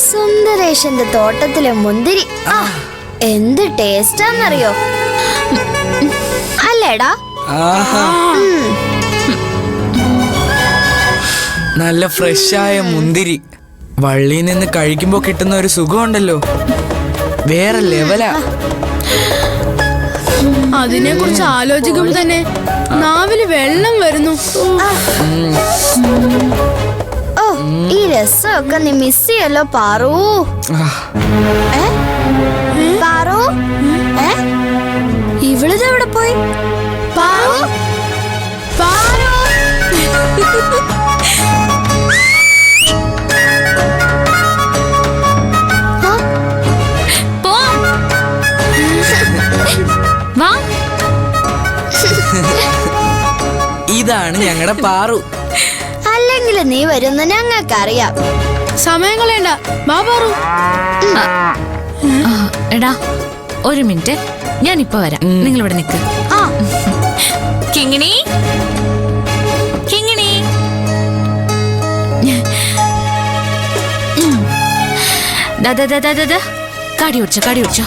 സുന്ദരേശന്റെ തോട്ടത്തിലെ മുന്തിരി എന്ത് ടേസ്റ്റാന്നറിയോ? അല്ലേടാ? നല്ല ഫ്രഷായ മുന്തിരി വള്ളിയിൽ നിന്ന് കഴിക്കുമ്പോ കിട്ടുന്ന ഒരു സുഖമുണ്ടല്ലോ, വേറെ ലെവലാ. അതിനെ കുറിച്ച് ആലോചിക്കുമ്പോ തന്നെ നാവില് വെള്ളം വരുന്നു. ഓ, ഈ രസമൊക്കെ നീ മിസ് ചെയ്യല്ലോ പാറു. പാറു, ഇവളിതെവിടെ പോയി? പാറു, പാറു. ഇതാണ് ഞങ്ങളുടെ പാറു. അല്ലെങ്കിൽ നീ വരുന്ന ഞങ്ങൾക്കറിയാം. സമയം കളയണ്ട, വാ പാറു. എടാ ഒരു മിനിറ്റ്, ഞാൻ ഇപ്പൊ വരാം. നിങ്ങൾ ഇവിടെ നിൽക്ക്. കിങ്ങിണി, കിങ്ങിണി. കാടി ഓടിച്ചോ, കാടി ഓടിച്ചോ.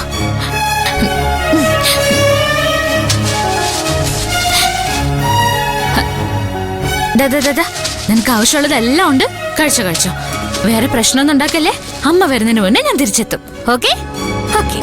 നിനക്ക് ആവശ്യമുള്ളതെല്ലാം ഉണ്ട്, കഴിച്ചോ കഴിച്ചോ. വേറെ പ്രശ്നമൊന്നും ഉണ്ടാക്കല്ലേ, അമ്മ വരുന്നതിന് മുന്നേ ഞാൻ തിരിച്ചെത്തും. Okay okay.